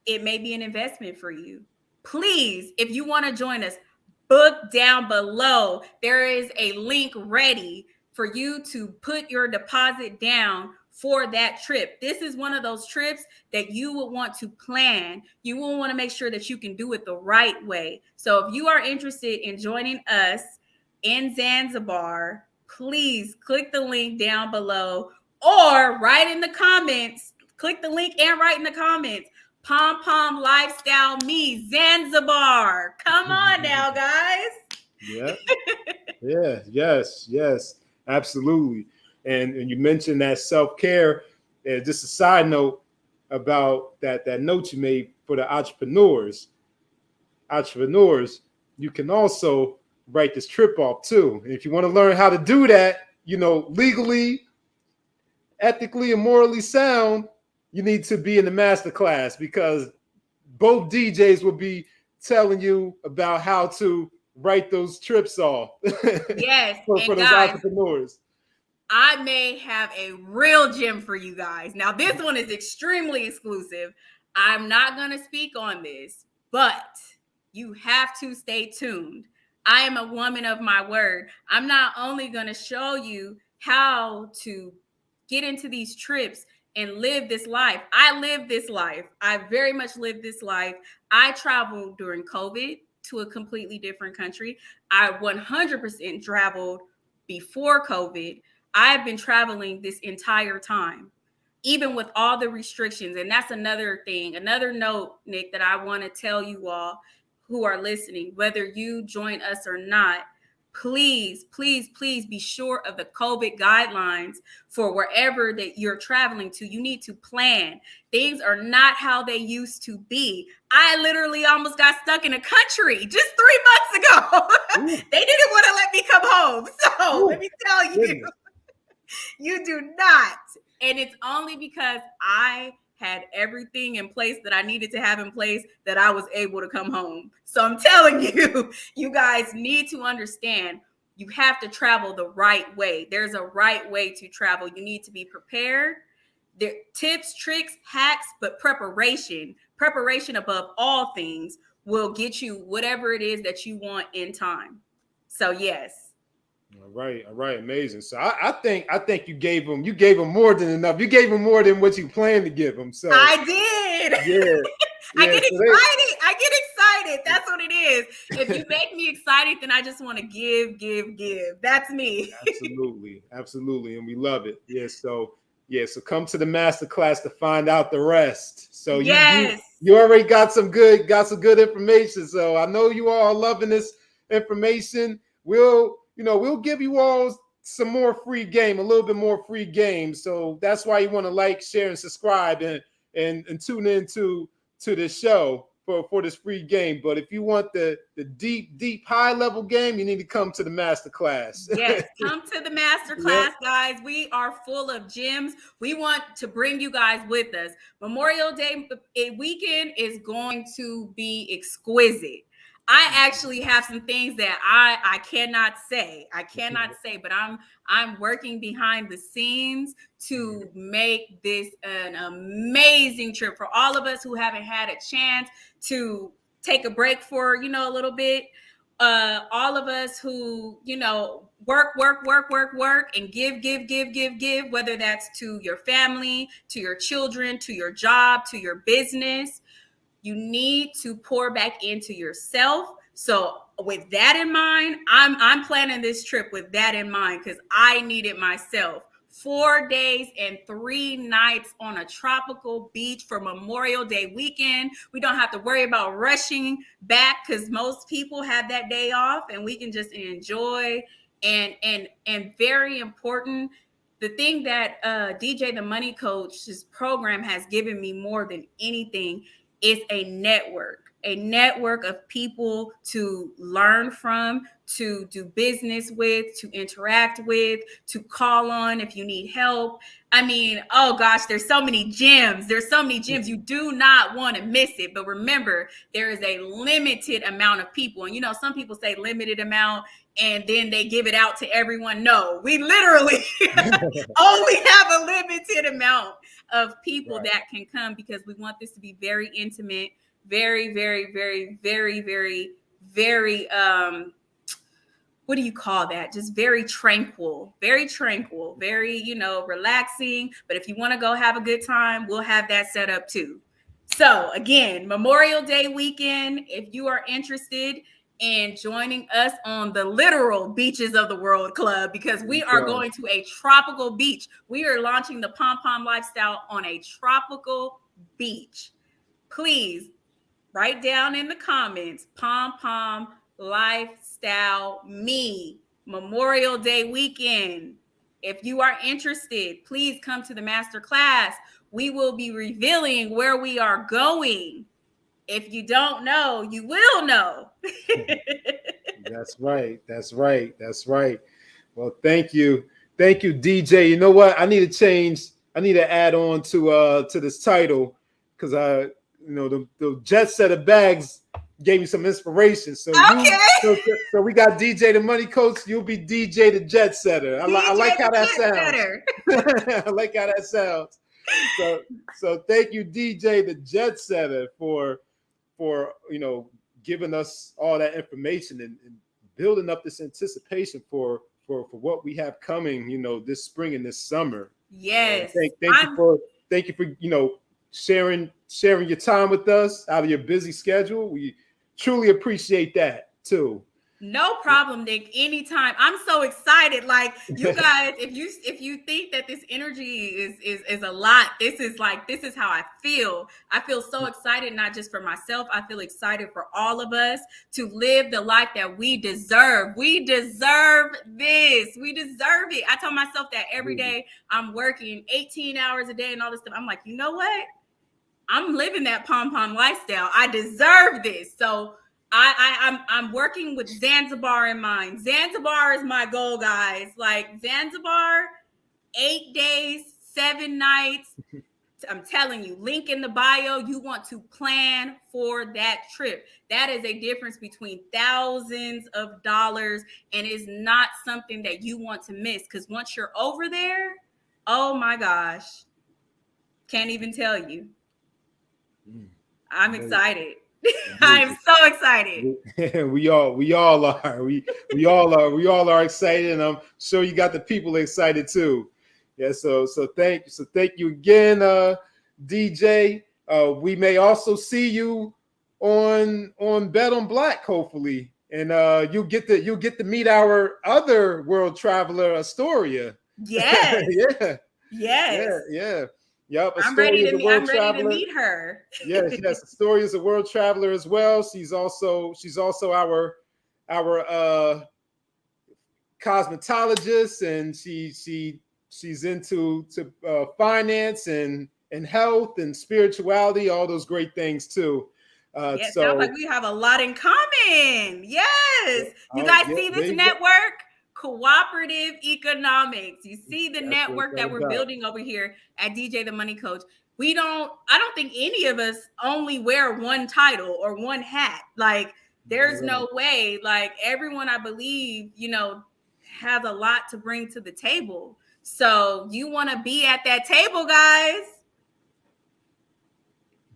it may be an investment for you. Please, if you want to join us, book down below. There is a link ready for you to put your deposit down for that trip. This is one of those trips that you will want to plan. You will want to make sure that you can do it the right way. So if you are interested in joining us in Zanzibar, please click the link down below or write in the comments. Click the link and write in the comments. Pom Pom Lifestyle me Zanzibar. Come on now, guys. Yeah. Yeah. Yes. Absolutely. And you mentioned that self-care. Just a side note about that note you made for the entrepreneurs. You can also write this trip off too. And if you want to learn how to do that, legally, ethically, and morally sound, you need to be in the master class, because both DJs will be telling you about how to write those trips off. Yes. for those guys, entrepreneurs. I may have a real gem for you guys. Now, this one is extremely exclusive. I'm not going to speak on this, but you have to stay tuned. I am a woman of my word. I'm not only going to show you how to get into these trips and live this life. I live this life. I very much live this life. I traveled during COVID to a completely different country. I 100% traveled before COVID. I've been traveling this entire time, even with all the restrictions. And that's another thing, another note, Nick, that I want to tell you all who are listening, whether you join us or not, please be sure of the COVID guidelines for wherever that you're traveling to. You need to plan. Things are not how they used to be. I literally almost got stuck in a country just 3 months ago. They didn't want to let me come home. So let me tell you, you do not. And it's only because I had everything in place that I needed to have in place that I was able to come home. So I'm telling you, you guys need to understand, you have to travel the right way. There's a right way to travel. You need to be prepared. There tips, tricks, hacks, but preparation above all things will get you whatever it is that you want in time. So yes. All right, amazing. So I think you gave him more than enough. You gave him more than what you planned to give him. So I did. Yeah. I get excited. That's what it is. If you make me excited, then I just want to give. That's me. Absolutely, and we love it. So come to the master class to find out the rest. So yes, you already got some good information. So I know you all are loving this information. We'll give you all some more free game, a little bit more free game. So that's why you want to like, share, and subscribe and tune into this show for this free game. But if you want the deep, high level game, you need to come to the master class. Yes, come to the master class, guys. We are full of gems. We want to bring you guys with us. Memorial Day weekend is going to be exquisite. I actually have some things that I cannot say. But I'm working behind the scenes to make this an amazing trip for all of us who haven't had a chance to take a break for, a little bit. All of us who, work and give, whether that's to your family, to your children, to your job, to your business. You need to pour back into yourself. So with that in mind, I'm planning this trip with that in mind, because I need it myself. 4 days and 3 nights on a tropical beach for Memorial Day weekend. We don't have to worry about rushing back, because most people have that day off and we can just enjoy. And very important, the thing that DJ the Money Coach's program has given me more than anything is a network of people to learn from, to do business with, to interact with, to call on if you need help. I mean, oh gosh, there's so many gems. You do not want to miss it. But remember, there is a limited amount of people. And some people say limited amount and then they give it out to everyone. No, we literally only have a limited amount. of people Right. that can come, because we want this to be very intimate, very, very, very, very, very, very what do you call that? Just very tranquil, very, relaxing. But if you want to go have a good time, we'll have that set up too. So again, Memorial Day weekend, if you are interested in joining us on the literal beaches of the world club, because we are going to a tropical beach. We are launching the Pom Pom Lifestyle on a tropical beach. Please write down in the comments, Pom Pom Lifestyle Me, Memorial Day weekend. If you are interested, please come to the master class. We will be revealing where we are going. If you don't know, you will know. That's right. That's right. That's right. Well, thank you. Thank you, DJ. You know what? I need to change. I need to add on to this title, because the jet set of bags gave me some inspiration. So so we got DJ the money coach. You'll be DJ the jet setter. I like how that sounds. I like how that sounds. So thank you, DJ the jet setter, for giving us all that information and building up this anticipation for what we have coming, this spring and this summer. Yes. Thank you for sharing your time with us out of your busy schedule. We truly appreciate that too. No problem, Nick. Anytime. I'm so excited. Like, you guys, if you think that this energy is a lot, this is how I feel. I feel so excited, not just for myself. I feel excited for all of us to live the life that we deserve. We deserve this. We deserve it. I tell myself that every day. I'm working 18 hours a day and all this stuff. I'm like, you know what? I'm living that Pom Pom lifestyle. I deserve this. So I'm working with Zanzibar in mind. Zanzibar is my goal, guys. Like, Zanzibar, 8 days, 7 nights. I'm telling you, link in the bio. You want to plan for that trip. That is a difference between thousands of dollars, and is not something that you want to miss, because once you're over there, oh my gosh, can't even tell you. I'm excited. I'm so excited. We all are. We all are excited, and I'm sure you got the people excited too. Yeah. So thank you again, DJ. We may also see you on Bet on Black, hopefully, and you'll get to meet our other world traveler, Astoria. Yes. Yeah. Yes. Yeah. Yep. I'm ready to meet her. Yes. Astoria is a world traveler as well. She's also our cosmetologist, and she's into finance and health and spirituality, all those great things too. Yes, sounds like we have a lot in common. Yes. You guys see this network? Cooperative economics. You see the network that we're building over here at DJ the Money Coach. I don't think any of us only wear one title or one hat. Like, there's no way. Like, everyone, I believe, has a lot to bring to the table. So you want to be at that table, guys.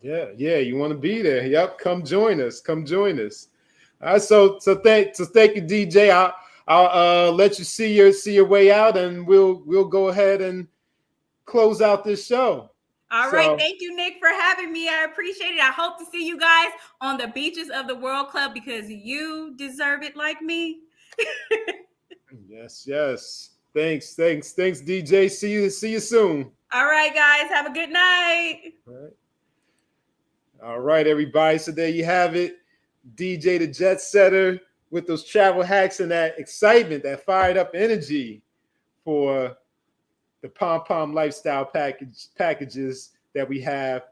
Yeah, you want to be there. Yep, come join us. All right, so thank you, DJ. I'll let you see your way out, and we'll go ahead and close out this show. All right. Thank you, Nick, for having me. I appreciate it. I hope to see you guys on the beaches of the World Club, because you deserve it like me. Yes. Thanks, DJ. See you soon. All right, guys. Have a good night. All right, everybody. So there you have it. DJ the Jet Setter, with those travel hacks and that excitement, that fired up energy for the Pom Pom Lifestyle packages that we have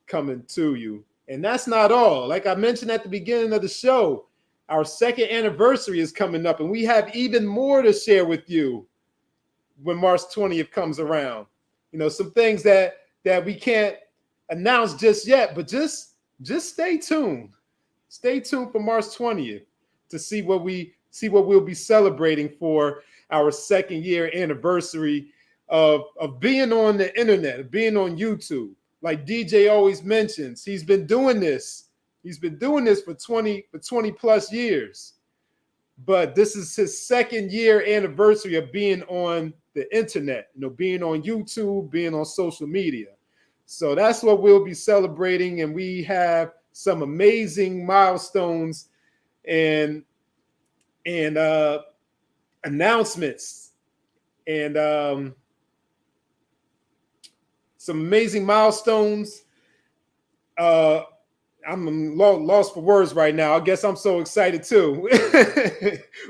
coming to you. And that's not all. Like I mentioned at the beginning of the show, our 2nd anniversary is coming up, and we have even more to share with you when March 20th comes around. Some things that we can't announce just yet, but just stay tuned. Stay tuned for March 20th. To see what we'll be celebrating for our 2nd year anniversary of being on the internet, of being on YouTube. Like DJ always mentions, he's been doing this. He's been doing this for 20 plus years. But this is his second year anniversary of being on the internet, being on YouTube, being on social media. So that's what we'll be celebrating. And we have some amazing milestones and announcements and some amazing milestones. I'm lost for words right now. I guess I'm so excited too.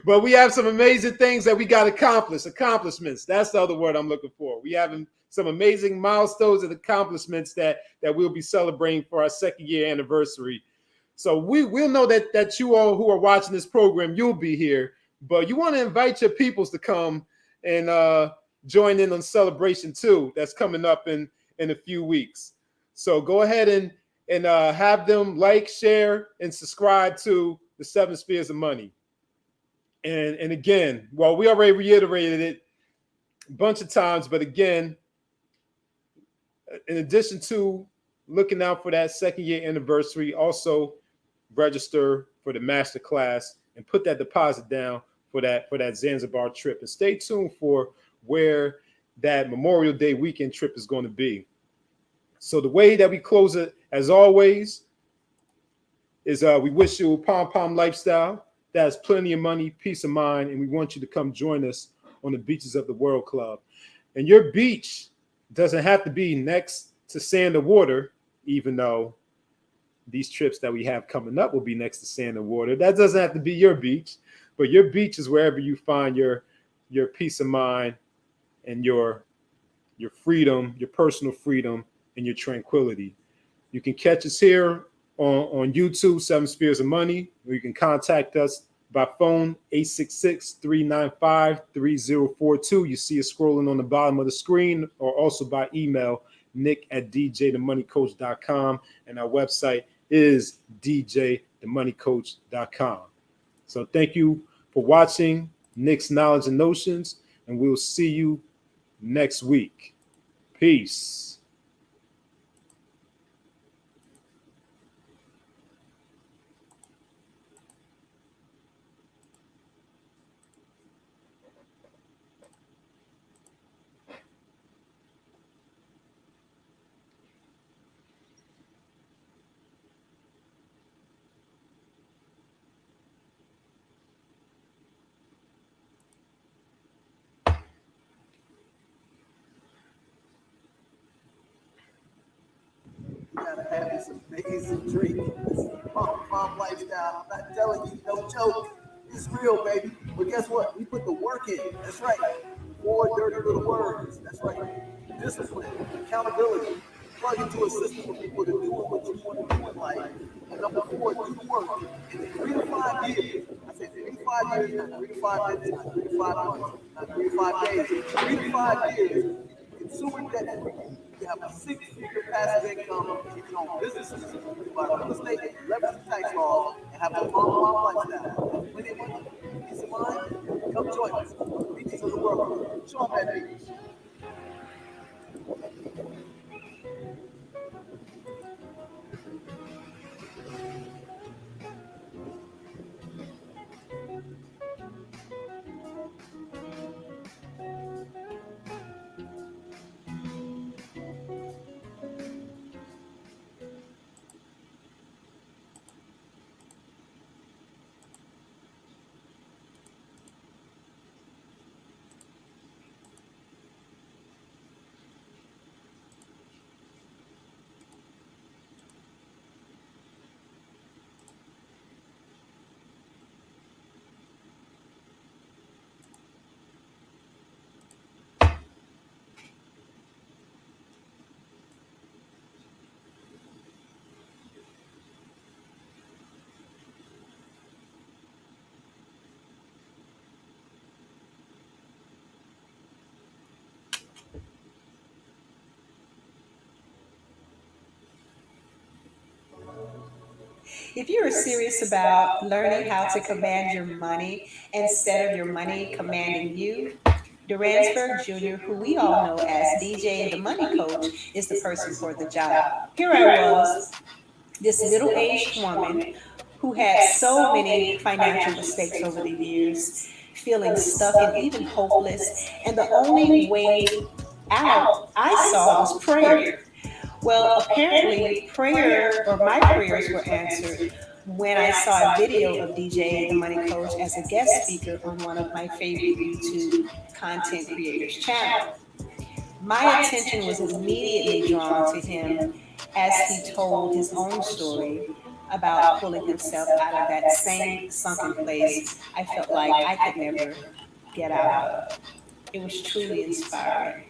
But we have some amazing things that we got accomplishments. That's the other word I'm looking for. We have some amazing milestones and accomplishments that we'll be celebrating for our second year anniversary. So we'll know that you all who are watching this program, you'll be here. But you want to invite your peoples to come and join in on celebration too. That's coming up in a few weeks. So go ahead and have them like, share, and subscribe to the 7 Spheres of Money. And again, well, we already reiterated it a bunch of times, but again, in addition to looking out for that second year anniversary, also register for the master class and put that deposit down for that Zanzibar trip. And stay tuned for where that Memorial Day weekend trip is going to be. So the way that we close it, as always, is we wish you a Pom Pom lifestyle that has plenty of money, peace of mind, and we want you to come join us on the beaches of the World Club. And your beach doesn't have to be next to sand or water, even though these trips that we have coming up will be next to sand and water. That doesn't have to be your beach, but your beach is wherever you find your peace of mind and your freedom, your personal freedom, and your tranquility. You can catch us here on YouTube, 7 Spheres of Money, or you can contact us by phone, 866-395-3042. You see it scrolling on the bottom of the screen, or also by email, nick@djthemoneycoach.com. And our website is djthemoneycoach.com. So thank you for watching Nick's Knowledge and Notions, and we'll see you next week. Peace. You gotta have this amazing drink. This is Pom Pom Lifestyle. I'm not telling you, no joke. It's real, baby. But guess what? We put the work in. That's right. 4 dirty little words. That's right. Discipline, accountability. Plug into a system of people to do what you want to do in life. And number 4, do the work. And in 3 to 5 years, I said 3 to 5 years, not 3 to 5 minutes, not 3 to 5 months, not 3 to 5 days, 3 to 5 years, consumer debt free. You have a 6-figure passive income. You can own businesses, you can buy real estate, leverage the tax laws, and have a Pom Pom lifestyle. Plenty of money, peace of mind. Come join us. Beaches of the world. Show them that beach. If you are serious about learning how to command your money instead of your money commanding you, Duransburg Jr., who we all know as DJ the Money Coach, is the person for the job. Here I was, this middle aged woman who had so many financial mistakes over the years, feeling stuck and even hopeless. And the only way out I saw was prayer. Well, apparently, prayer or my prayers were answered when I saw a video of DJ the Money Coach as a guest speaker on one of my favorite YouTube content creators' channel. My attention was immediately drawn to him as he told his own story about pulling himself out of that same sunken place I felt like I could never get out of. It was truly inspiring.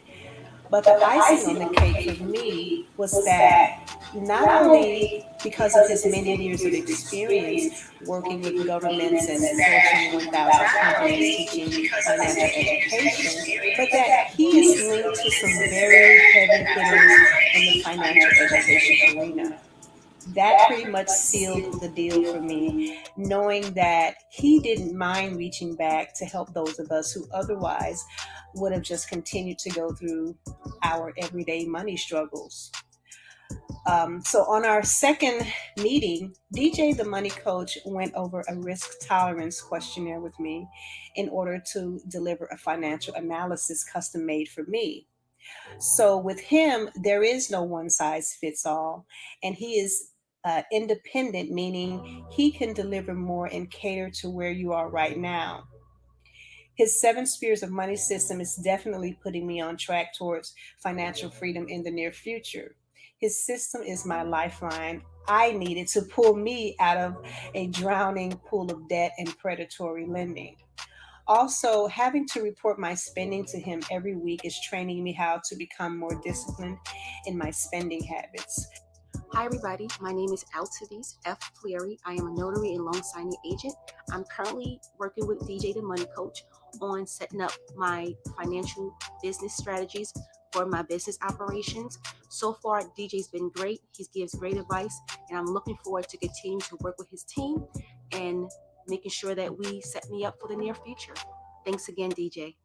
But the icing on the cake for me was that not only because of his many years of experience working with governments and Fortune 1000 companies teaching financial education, but that he is linked to some very heavy hitters in the financial education arena. That pretty much sealed the deal for me, knowing that he didn't mind reaching back to help those of us who otherwise would have just continued to go through our everyday money struggles. So on our second meeting, DJ the Money Coach went over a risk tolerance questionnaire with me in order to deliver a financial analysis custom made for me. So with him, there is no one size fits all, and he is independent, meaning he can deliver more and cater to where you are right now. His seven spheres of money system is definitely putting me on track towards financial freedom in the near future. His system is my lifeline I needed to pull me out of a drowning pool of debt and predatory lending. Also, having to report my spending to him every week is training me how to become more disciplined in my spending habits. Hi everybody, my name is Alcides F. Fleary. I am a notary and loan signing agent. I'm currently working with DJ the Money Coach on setting up my financial business strategies for my business operations. So far, DJ's been great. He gives great advice, and I'm looking forward to continue to work with his team and making sure that we set me up for the near future. Thanks again, DJ.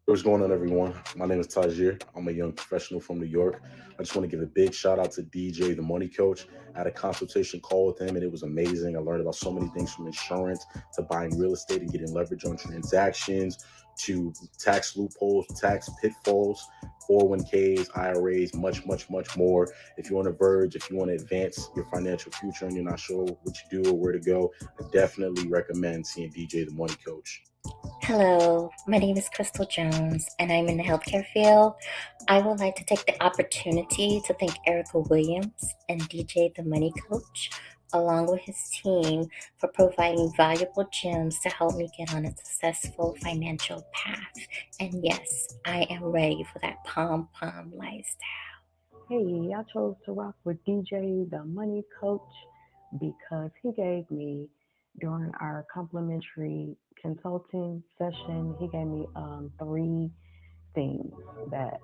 What's going on, everyone? My name is Tajir. I'm a young professional from New York. I just want to give a big shout out to DJ, the Money Coach. I had a consultation call with him, and it was amazing. I learned about so many things from insurance to buying real estate and getting leverage on transactions to tax loopholes, tax pitfalls, 401ks, IRAs, much, much, much more. If you're on the verge, if you want to advance your financial future and you're not sure what you do or where to go, I definitely recommend seeing DJ, the Money Coach. Hello, my name is Crystal Jones, and I'm in the healthcare field. I would like to take the opportunity to thank Ericka Williams and DJ the Money Coach, along with his team, for providing valuable gems to help me get on a successful financial path. And yes, I am ready for that Pom Pom lifestyle. Hey, I chose to rock with DJ the Money Coach because he gave me, during our complimentary consulting session, he gave me 3 things that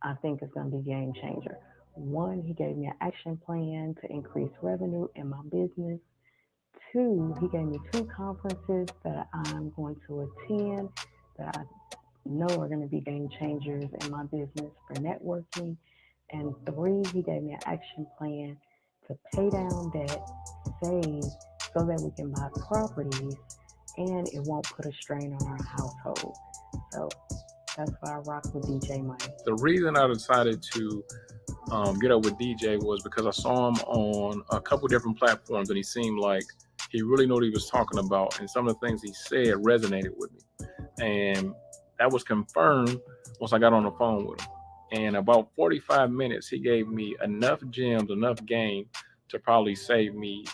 I think is going to be game changer. 1, he gave me an action plan to increase revenue in my business. 2, he gave me 2 conferences that I'm going to attend that I know are going to be game changers in my business for networking. And 3, he gave me an action plan to pay down debt, save, so that we can buy properties and it won't put a strain on our household. So that's why I rock with DJ Money. The reason I decided to get up with DJ was because I saw him on a couple different platforms, and he seemed like he really knew what he was talking about, and some of the things he said resonated with me. And that was confirmed once I got on the phone with him. And about 45 minutes, he gave me enough gems, enough game to probably save me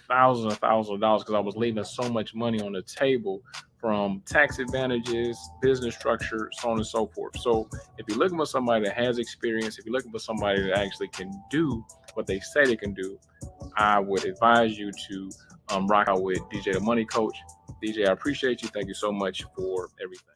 thousands of dollars, because I was leaving so much money on the table from tax advantages, business structure, so on and so forth. So if you're looking for somebody that has experience, if you're looking for somebody that actually can do what they say they can do, I would advise you to rock out with DJ the Money Coach. DJ, I appreciate you. Thank you so much for everything.